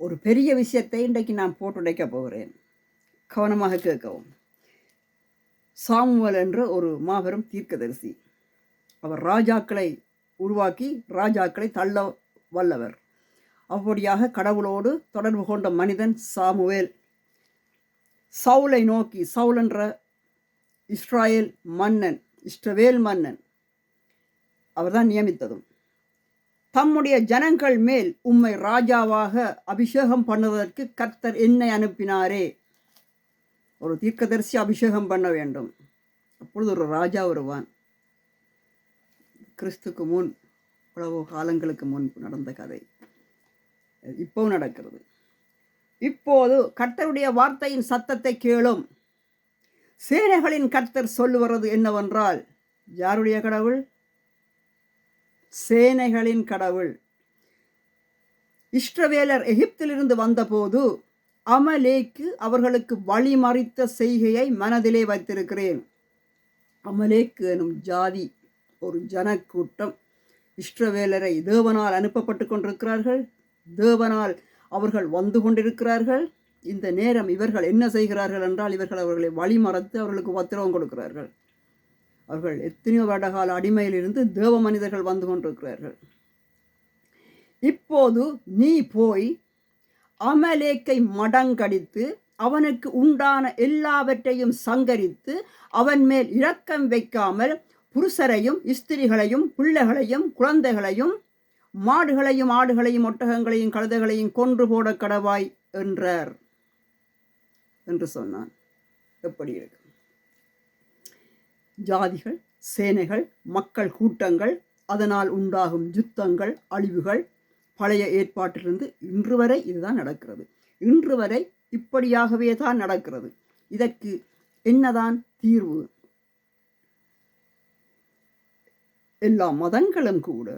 ஒரு பெரிய விஷயத்தை இன்றைக்கு நான் போட்டுடைக்க போகிறேன். கவனமாக கேட்கவும். சாமுவேல் என்ற ஒரு மாபெரும் தீர்க்கதரிசி. அவர் ராஜாக்களை உருவாக்கி ராஜாக்களை தள்ள வல்லவர். அப்படியாக கடவுளோடு தொடர்பு கொண்ட மனிதன் சாமுவேல். சவுலை நோக்கி, சவுல் என்ற இஸ்ரவேல் மன்னன் அவர்தான் நியமித்ததும், தம்முடைய ஜனங்கள் மேல் உம்மை ராஜாவாக அபிஷேகம் பண்ணுவதற்கு கர்த்தர் என்னை அனுப்பினாரே. ஒரு தீர்க்கதரிசி அபிஷேகம் பண்ண வேண்டும். அப்பொழுது ஒரு ராஜா வருவான். கிறிஸ்துக்கு முன் இவ்வளவு காலங்களுக்கு முன் நடந்த கதை இப்போ நடக்கிறது. இப்போது கர்த்தருடைய வார்த்தையின் சத்தத்தை கேளும். சேனைகளின் கர்த்தர் சொல்லுவது என்னவென்றால், யாருடைய கடவுள்? சேனைகளின் கடவுள். இஸ்ரவேலர் எகிப்திலிருந்து வந்தபோது அமலேக்கு அவர்களுக்கு வழிமறித்த செய்கையை மனதிலே வைத்திருக்கிறேன். அமலேக்கு எனும் ஜாதி ஒரு ஜனக்கூட்டம் இஸ்ரவேலரை தேவனால் அனுப்பப்பட்டு கொண்டிருக்கிறார்கள். தேவனால் அவர்கள் வந்து கொண்டிருக்கிறார்கள். இந்த நேரம் இவர்கள் என்ன செய்கிறார்கள் என்றால், இவர்கள் அவர்களை வழிமறத்து அவர்களுக்கு உத்தரவு கொடுக்கிறார்கள். அவர்கள் எத்தனையோ வருடகால அடிமையிலிருந்து தேவ மனிதர்கள் வந்து கொண்டிருக்கிறார்கள். இப்போது நீ போய் அமலேக்கை மடங்கடித்து அவனுக்கு உண்டான எல்லாவற்றையும் சங்கரித்து அவன் மேல் இரக்கம் வைக்காமல் புருஷரையும் ஸ்திரிகளையும் பிள்ளைகளையும் குழந்தைகளையும் மாடுகளையும் ஆடுகளையும் ஒட்டகங்களையும் கழுதைகளையும் கொன்று போட கடவாய் என்றார் என்று சொன்னான். எப்படி இருக்கு? ஜாதிகள், சேனைகள், மக்கள் கூட்டங்கள், அதனால் உண்டாகும் யுத்தங்கள், அழிவுகள் பழைய ஏற்பாட்டிலிருந்து இன்று வரை இதுதான் நடக்கிறது. இன்று வரை இப்படியாகவே தான் நடக்கிறது. இதற்கு என்னதான் தீர்வு? எல்லா மதங்களும் கூட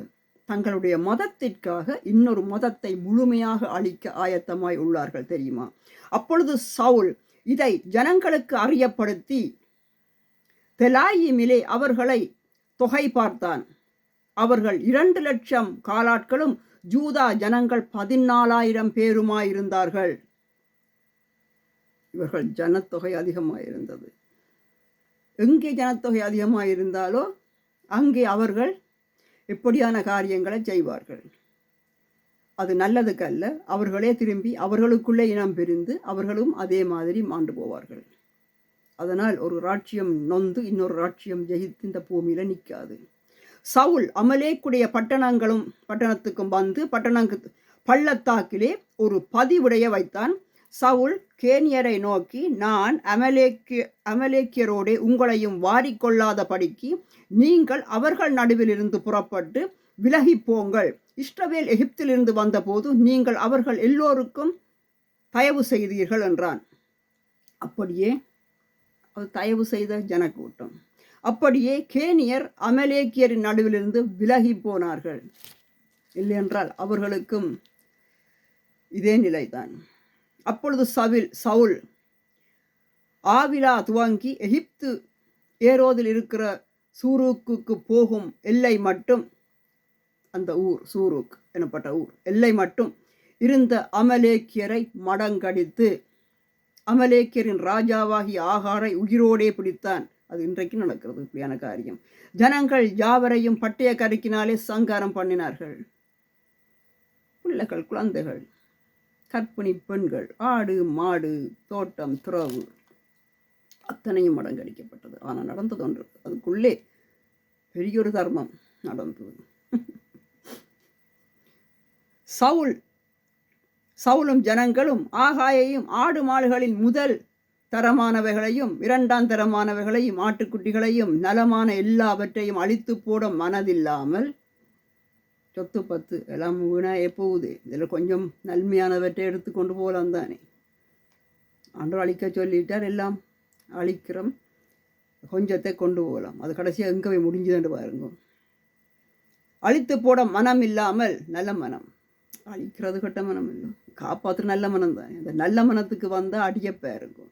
தங்களுடைய மதத்திற்காக இன்னொரு மதத்தை முழுமையாக அழிக்க ஆயத்தமாய் உள்ளார்கள், தெரியுமா? அப்பொழுது சவுல் இதை ஜனங்களுக்கு அறியப்படுத்தி தெலாயிமிலே அவர்களை தொகை பார்த்தான். அவர்கள் 2,00,000 காலாட்களும் ஜூதா ஜனங்கள் 14,000 பேருமாயிருந்தார்கள். இவர்கள் ஜனத்தொகை அதிகமாயிருந்தது. எங்கே ஜனத்தொகை அதிகமாயிருந்தாலோ அங்கே அவர்கள் எப்படியான காரியங்களை செய்வார்கள். அது நல்லதுக்கல்ல. அவர்களே திரும்பி அவர்களுக்குள்ளே இனம் பிரிந்து அவர்களும் அதே மாதிரி மாண்டு போவார்கள். அதனால் ஒரு ராட்சியம் நொந்து இன்னொரு ராட்சியம் ஜெயித்து இந்த பூமியில நிற்காது. சவுல் அமலேக்குடைய பட்டணத்துக்கும் வந்து பள்ளத்தாக்கிலே ஒரு பதிவுடைய வைத்தான். சவுல் கேனியரை நோக்கி, நான் அமலேக்கியரோடே உங்களையும் வாரிக்கொள்ளாத படிக்கு நீங்கள் அவர்கள் நடுவில் இருந்து புறப்பட்டு விலகி போங்கள். இஸ்ரவேல் எகிப்திலிருந்து வந்தபோது நீங்கள் அவர்கள் எல்லோருக்கும் தயவு செய்தீர்கள் என்றான். அப்படியே அது தயவு செய்த ஜனக்கூட்டம். அப்படியே கேனியர் அமலேக்கியரின் நடுவிலிருந்து விலகி போனார்கள். இல்லையென்றால் அவர்களுக்கும் இதே நிலைதான். அப்பொழுது சவுல் ஆவிலா துவங்கி எகிப்து ஏரோதில் இருக்கிற சூருக்குக்கு போகும் எல்லை மட்டும், அந்த ஊர் சூருக் எனப்பட்ட ஊர் எல்லை மட்டும் இருந்த அமலேக்கியரை மடங்கடித்து அமலேக்கியரின் ராஜாவாகிய ஆகாரை உயிரோடே பிடித்தான். அது இன்றைக்கு நடக்கிறது இப்படியான காரியம். ஜனங்கள் யாவரையும் பட்டய கருக்கினாலே சங்காரம் பண்ணினார்கள். பிள்ளைகள், குழந்தைகள், கற்பிணி பெண்கள், ஆடு மாடு, தோட்டம் துறவு அத்தனையும் மடங்கடிக்கப்பட்டது. ஆனால் நடந்தது ஒன்று, அதுக்குள்ளே பெரியொரு தர்மம் நடந்தது. சவுலும் ஜனங்களும் ஆகாயையும் ஆடு மாடுகளின் முதல் தரமானவைகளையும் 2ஆம் தரமானவைகளையும் ஆட்டுக்குட்டிகளையும் நலமான எல்லாவற்றையும் அழித்து போட மனதில்லாமல், சொத்து பத்து எல்லாம் வீணாயே போகுது, இதில் கொஞ்சம் நன்மையானவற்றை எடுத்துக்கொண்டு போகலாம் தானே. அன்று அழிக்க சொல்லிட்டார், எல்லாம் அழிக்கிறோம், கொஞ்சத்தை கொண்டு போகலாம், அது கடைசியாக எங்கே போய் முடிஞ்சுதுன்னு பாருங்க. அழித்து போட மனம் இல்லாமல் நல்ல மனம், அழிக்கிறது கெட்ட மனம் இல்லை, காப்பாற்று நல்ல மனம் தானே. அந்த நல்ல மனத்துக்கு வந்தால் அடியப்பா இருக்கும்.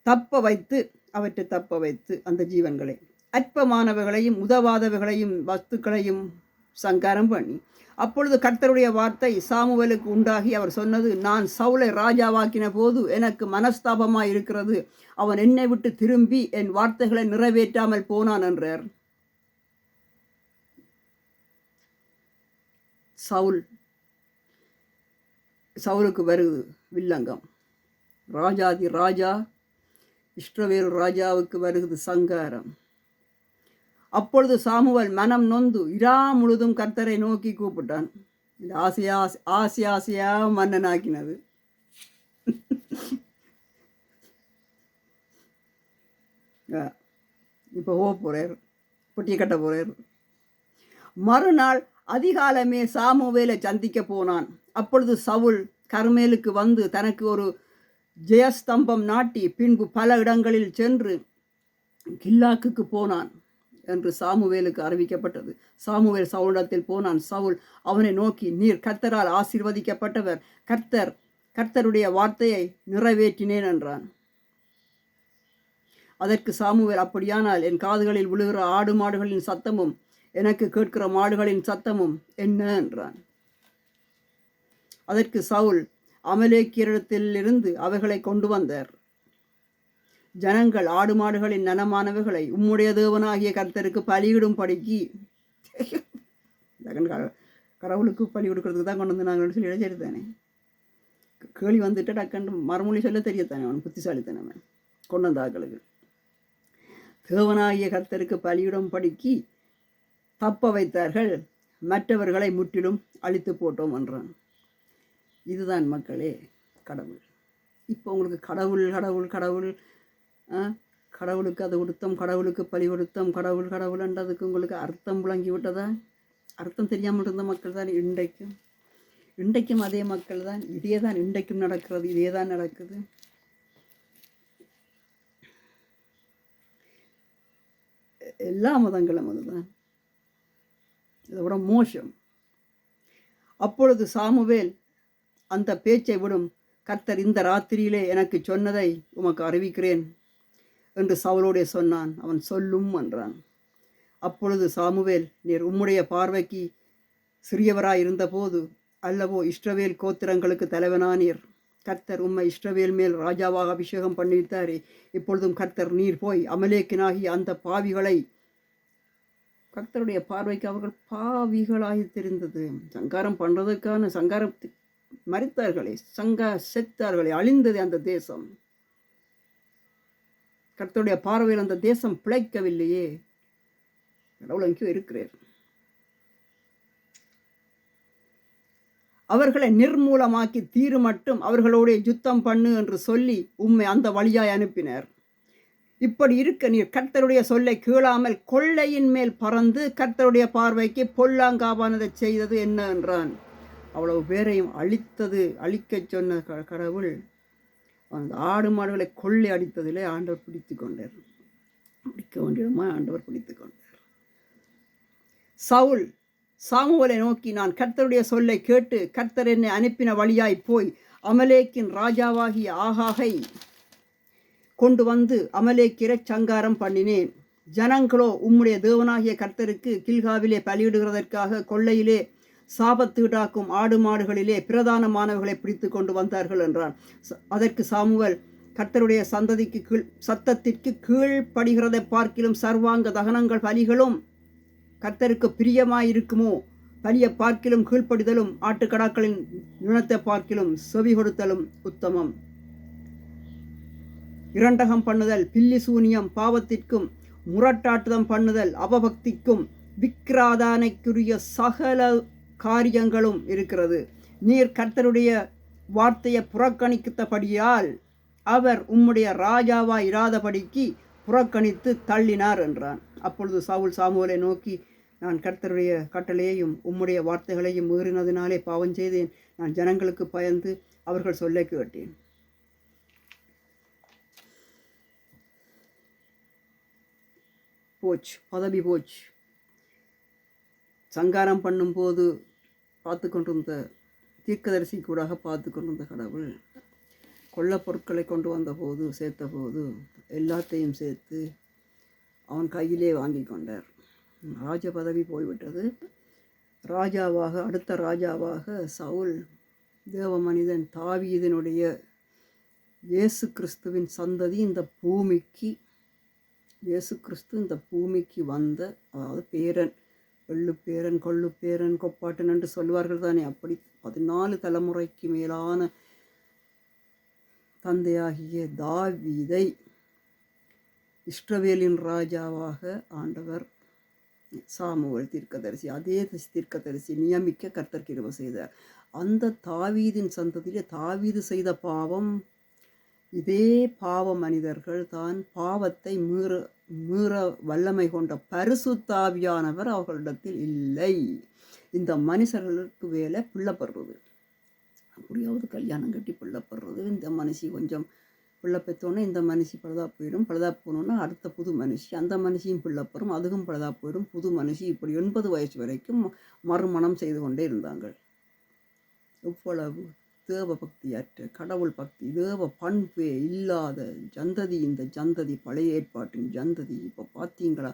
அவற்றை தப்ப வைத்து அந்த ஜீவன்களை அற்பமானவைகளையும் உதவாதவைகளையும் வஸ்துக்களையும் சங்காரம் பண்ணி அப்பொழுது கர்த்தருடைய வார்த்தை சாமுவேலுக்கு உண்டாகி அவர் சொன்னது, நான் சவுலை ராஜாவாக்கின போது எனக்கு மனஸ்தாபமாய் இருக்கிறது, அவன் என்னை விட்டு திரும்பி என் வார்த்தைகளை நிறைவேற்றாமல் போனான் என்றார். சவுலுக்கு வருது வில்லங்கம். ராஜாதி ராஜா இஸ்ரவேல் ராஜாவுக்கு வருகிறது சங்காரம். அப்பொழுது சாமுவேல் மனம் நொந்து இரா முழுதும் கர்த்தரை நோக்கி கூப்பிட்டான். இந்த ஆசையா மன்னனாக்கினது. இப்போ போறார், பொட்டியை கட்ட போறார். மறுநாள் அதிகாலமே சாமுவேலை சந்திக்க போனான். அப்பொழுது சவுல் கர்மேலுக்கு வந்து தனக்கு ஒரு ஜெயஸ்தம்பம் நாட்டி பின்பு பல இடங்களில் சென்று கில்லாக்குக்கு போனான் என்று சாமுவேலுக்கு அறிவிக்கப்பட்டது. சாமுவேல் சவுலிடத்தில் போனான். சவுல் அவனை நோக்கி, நீர் கர்த்தரால் ஆசீர்வதிக்கப்பட்டவர், கர்த்தருடைய வார்த்தையை நிறைவேற்றினேன் என்றான். அதற்கு சாமுவேல், அப்படியானால் என் காதுகளில் விழுகிற ஆடு மாடுகளின் சத்தமும் எனக்கு கேட்கிற மாடுகளின் சத்தமும் என்ன என்றான். அதற்கு சவுல், அமலேக்கியரிடத்திலிருந்து அவர்களை கொண்டு வந்தார். ஜனங்கள் ஆடு மாடுகளின் நனமானவைகளை உம்முடைய தேவனாகிய கர்த்தருக்கு பலியிடும்படிக்கு கடவுளுக்கு பலி கொடுக்கறதுக்கு தான் கொண்டு வந்து நாங்கள் சொல்லி இடைச்செடுத்தானே. கேள்வி வந்துட்டு டக்கண்டு மறுமொழி சொல்ல தெரியத்தானே, அவன் புத்திசாலித்தானே கொண்டு வந்த ஆக்களுக்கு. தேவனாகிய கர்த்தருக்கு பலியிடும்படிக்கு தப்ப வைத்தார்கள், மற்றவர்களை முற்றிலும் அழித்து போட்டோம் என்றான். இதுதான் மக்களே கடவுள். இப்போ உங்களுக்கு கடவுள் கடவுள் கடவுள் கடவுளுக்கு அது கொடுத்தோம், கடவுளுக்கு பலி கொடுத்தோம், கடவுள்ன்றதுக்கு உங்களுக்கு அர்த்தம் விளங்கி விட்டதா? அர்த்தம் தெரியாமல் இருந்த மக்கள் தான் இன்றைக்கும் அதே மக்கள் தான். இதே தான் இன்றைக்கும் நடக்கிறது, இதே தான் நடக்குது. எல்லா மதங்களும் அதுதான். இதை விட மோசம். அப்பொழுது சாமுவேல் அந்த பேச்சை விடும், கர்த்தர் இந்த ராத்திரியிலே எனக்கு சொன்னதை உமக்கு அறிவிக்கிறேன் என்று சவுலோடே சொன்னான். அவன் சொல்லும் என்றான். அப்பொழுது சாமுவேல், நீர் உம்முடைய பார்வைக்கு சிறியவராய் இருந்தபோது அல்லவோ இஸ்ரவேல் கோத்திரங்களுக்கு தலைவனானீர். கர்த்தர் உம்மை இஸ்ரவேல் மேல் ராஜாவாக அபிஷேகம் பண்ணிவிட்டாரே. இப்பொழுதும் கர்த்தர் நீர் போய் அமலேக்கினாகிய அந்த பாவிகளை, கர்த்தருடைய பார்வைக்கு அவர்கள் பாவிகளாகி தெரிந்தது. சங்காரம் பண்ணுறதுக்கான சங்காரத்தை மறித்தார்களே, செத்தார்களே, அழிந்தது அந்த தேசம். கர்த்தருடைய பார்வையில் அந்த தேசம் பிழைக்கவில்லையே. கடவுள் எங்கேயோ இருக்கிறார். அவர்களை நிர்மூலமாக்கி தீரு மட்டும் அவர்களோட யுத்தம் பண்ணு என்று சொல்லி உம்மை அந்த வழியாய் அனுப்பினர். இப்படி இருக்க நீர் கர்த்தருடைய சொல்லை கேளாமல் கொள்ளையின் மேல் பறந்து கர்த்தருடைய பார்வைக்கு பொல்லாங்காவானதை செய்தது என்ன என்றான். அவ்வளவு பேரையும் அழிக்கச் சொன்ன கடவுள் அந்த ஆடு மாடுகளை கொள்ளை அடித்ததிலே ஆண்டவர் பிடித்து கொண்டார். பிடிக்க வேண்டியமா ஆண்டவர் பிடித்து கொண்டார். சவுல் சாமுவேலை நோக்கி, நான் கர்த்தருடைய சொல்லை கேட்டு கர்த்தர் என்னை அனுப்பின வழியாய் போய் அமலேக்கின் ராஜாவாகிய ஆகாகை கொண்டு வந்து அமலேக்கிற சங்காரம் பண்ணினேன். ஜனங்களோ உம்முடைய தேவனாகிய கர்த்தருக்கு கில்காவிலே பலியிடுகிறதற்காக கொள்ளையிலே சாபத்தீடாக்கும் ஆடு மாடுகளிலே பிரதானமானவர்களை பிடித்து கொண்டு வந்தார்கள் என்றான். அதற்கு சாமுவேல், கர்த்தருடைய சத்தத்திற்கு கீழ்ப்படுகிறதை பார்க்கிலும் சர்வாங்க தகனங்கள் பலிகளும் கர்த்தருக்கு பிரியமாயிருக்குமோ? பலியை பார்க்கிலும் கீழ்ப்படிதலும் ஆட்டுக்கடாக்களின் நிணத்தை பார்க்கிலும் செவி கொடுத்தலும் உத்தமம். இரண்டகம் பண்ணுதல் பில்லி சூனியம் பாவத்திற்கும் முரட்டாட்டுதம் பண்ணுதல் அபபக்திக்கும் விக்கிராதானைக்குரிய சகல காரியங்களும் இருக்கிறது. நீர் கர்த்தருடைய வார்த்தையை புறக்கணித்தபடியால் அவர் உம்முடைய ராஜாவாய் இராதபடிக்கு புறக்கணித்து தள்ளினார் என்றான். அப்பொழுது சவுல் சாமுவேலை நோக்கி, நான் கர்த்தருடைய கட்டளையையும் உம்முடைய வார்த்தைகளையும் மீறினதினாலே பாவம் செய்தேன். நான் ஜனங்களுக்கு பயந்து அவர்கள் சொல்ல கேட்டேன். பதவி போச்சு. சங்காரம் பண்ணும்போது பார்த்து கொண்டிருந்த தீர்க்கதரிசி கூடாக பார்த்து கொண்டிருந்த கடவுள் கொள்ள பொருட்களை கொண்டு வந்தபோது சேர்த்தபோது எல்லாத்தையும் சேர்த்து அவன் கையிலே வாங்கி கொண்டார். ராஜ பதவி போய்விட்டது. ராஜாவாக, அடுத்த ராஜாவாக சவுல் தேவ மனிதன் தாவீதினுடைய இயேசு கிறிஸ்துவின் சந்ததி இந்த பூமிக்கு, இயேசு கிறிஸ்து இந்த பூமிக்கு வந்த, அதாவது பேரன், எள்ளு பேரன், கொள்ளு பேரன், கொப்பாட்டன் என்று சொல்வார்கள் தானே, அப்படி 14 தலைமுறைக்கு மேலான தந்தையாகிய தாவீதை இஸ்ரவேலின் ராஜாவாக ஆண்டவர் சாமுவேல் தீர்க்கதரிசி, அதே தீர்க்கதரிசி நியமிக்க கர்த்தர் கிருபை செய்தார். அந்த தாவீதின் சந்ததியிலே தாவீது செய்த பாவம், இதே பாவ மனிதர்கள் தான் பாவத்தை மீற வல்லமை கொண்ட பரிசுத்தாவியானவர் அவர்களிடத்தில் இல்லை. இந்த மனுஷர்களுக்கு வேலை பிள்ளைப்படுறது, அப்படியாவது கல்யாணம் கட்டி பிள்ளைப்படுறது. இந்த மனுஷி கொஞ்சம் பிள்ளை பெற்றோன்னே இந்த மனுஷி பழுதா போயிடும், பழுதா போனோன்னா அடுத்த புது மனுஷி, அந்த மனுஷியும் பிள்ளைப்பெறும், அதுவும் பழுதா போயிடும், புது மனுஷி. இப்படி 9 வயசு வரைக்கும் மறுமணம் செய்து கொண்டே இருந்தாங்க. எவ்வளவு தேவ பக்தியற்ற, கடவுள் பக்தி, தேவ பண்பே இல்லாத ஜந்ததி இந்த ஜந்ததி, பழைய ஏற்பாட்டின் ஜந்ததி. இப்போ பார்த்தீங்களா,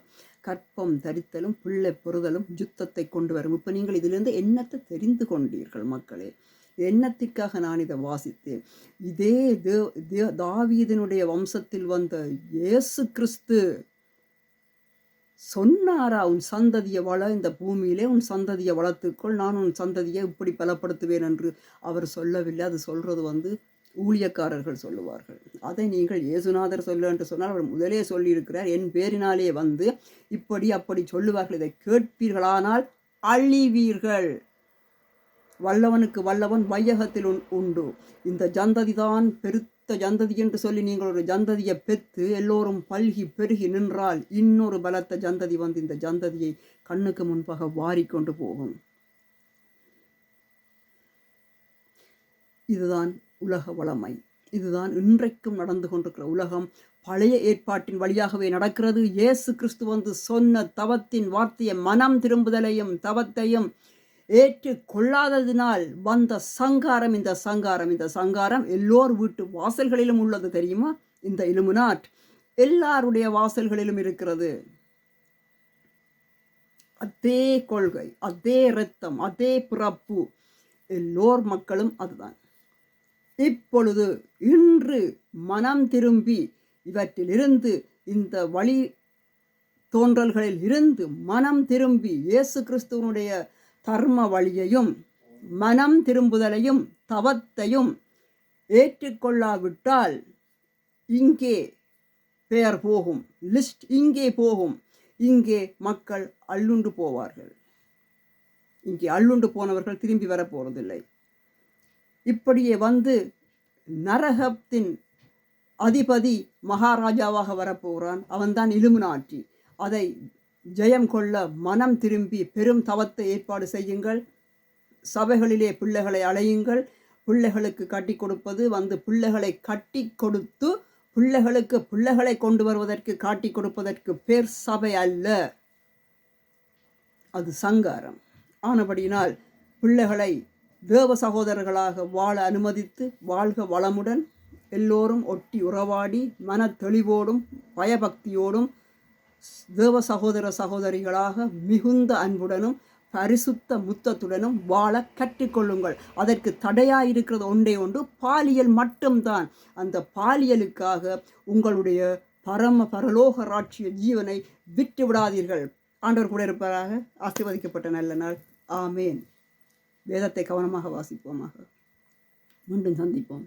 கற்பம் தரித்தலும் பிள்ளை பெறுதலும் யுத்தத்தை கொண்டு வரும். இப்போ நீங்கள் இதிலிருந்து என்னத்தை தெரிந்து கொண்டீர்கள் மக்களே? எண்ணத்திற்காக நான் இதை வாசித்தேன். இதே தாவீதினுடைய வம்சத்தில் வந்த இயேசு கிறிஸ்து சொன்னாரா, உன் சந்ததியை வள, இந்த பூமியிலே உன் சந்ததியை வளர்த்துக்கொள், நான் உன் சந்ததியை இப்படி பலப்படுத்துவேன் என்று அவர் சொல்லவில்லை. அது சொல்றது ஊழியக்காரர்கள் சொல்லுவார்கள். அதை நீங்கள் இயேசுநாதர் சொல்ல என்று சொன்னால் அவர் முதலே சொல்லியிருக்கிறார், என் பேரினாலே வந்து இப்படி அப்படி சொல்லுவார்கள், இதை கேட்பீர்களானால் அழிவீர்கள். வல்லவனுக்கு வல்லவன் வையகத்தில் உண்டு. இந்த ஜந்ததி தான் பெருத்த ஜந்ததி என்று சொல்லி நீங்கள் ஒரு ஜந்ததியை பெற்று எல்லோரும் பல்கி பெருகி நின்றால் இன்னொரு பலத்த ஜந்ததி வந்து இந்த ஜந்ததியை கண்ணுக்கு முன்பாக வாரிக்கொண்டு போகும். இதுதான் உலக வளமை. இதுதான் இன்றைக்கும் நடந்து கொண்டிருக்கிற உலகம். பழைய ஏற்பாட்டின் வழியாகவே நடக்கிறது. இயேசு கிறிஸ்து வந்து சொன்ன தவத்தின் வார்த்தையை, மனம் திரும்புதலையும் தவத்தையும் ஏற்று கொள்ளாததினால் வந்த சங்காரம் இந்த சங்காரம். இந்த சங்காரம் எல்லோர் வீட்டு வாசல்களிலும் உள்ளது தெரியுமா? இந்த இலுமினாட் எல்லாருடைய வாசல்களிலும் இருக்கிறது. அதே கொள்கை, அதே இரத்தம், அதே பிறப்பு, எல்லோர் மக்களும் அதுதான். இப்பொழுது இன்று மனம் திரும்பி இவற்றிலிருந்து, இந்த வழி தோன்றல்களில் இருந்து மனம் திரும்பி இயேசு கிறிஸ்துவனுடைய தர்ம வழியையும் மனம் திரும்புதலையும் தவத்தையும் ஏற்றுக்கொள்ளாவிட்டால் இங்கே பெயர் போகும், லிஸ்ட் இங்கே போகும். இங்கே மக்கள் அள்ளுண்டு போவார்கள். இங்கே அள்ளுண்டு போனவர்கள் திரும்பி வரப்போறதில்லை. இப்படியே வந்து நரகத்தின் அதிபதி மகாராஜாவாக வரப்போகிறான். அவன்தான் இலுமினாட்டி. அதை ஜெயம் கொள்ள மனம் திரும்பி பெரும் தவத்தை ஏற்பாடு செய்யுங்கள். சபைகளிலே பிள்ளைகளை அழையுங்கள். பிள்ளைகளுக்கு கட்டி கொடுப்பது வந்து பிள்ளைகளை கட்டி கொடுத்து பிள்ளைகளுக்கு பிள்ளைகளை கொண்டு வருவதற்கு காட்டி கொடுப்பதற்கு பேர் சபை அல்ல, அது சங்காரம். ஆனபடியினால் பிள்ளைகளை தேவ சகோதரர்களாக வாழ அனுமதித்து வாழ்க வளமுடன், எல்லோரும் ஒட்டி உறவாடி மன தெளிவோடும் பயபக்தியோடும் தேவ சகோதர சகோதரிகளாக மிகுந்த அன்புடனும் பரிசுத்த முத்தத்துடனும் வாழ கற்றுக்கொள்ளுங்கள். அதற்கு தடையாயிருக்கிறது ஒன்றே ஒன்று, பாலியல் மட்டும்தான். அந்த பாலியலுக்காக உங்களுடைய பரலோக ராட்சிய ஜீவனை விட்டு விடாதீர்கள். ஆண்டவர் கூட இருப்பதாக. ஆசீர்வதிக்கப்பட்ட நல்ல நாள். ஆமேன். வேதத்தை கவனமாக வாசிப்போமாக. மீண்டும் சந்திப்போம்.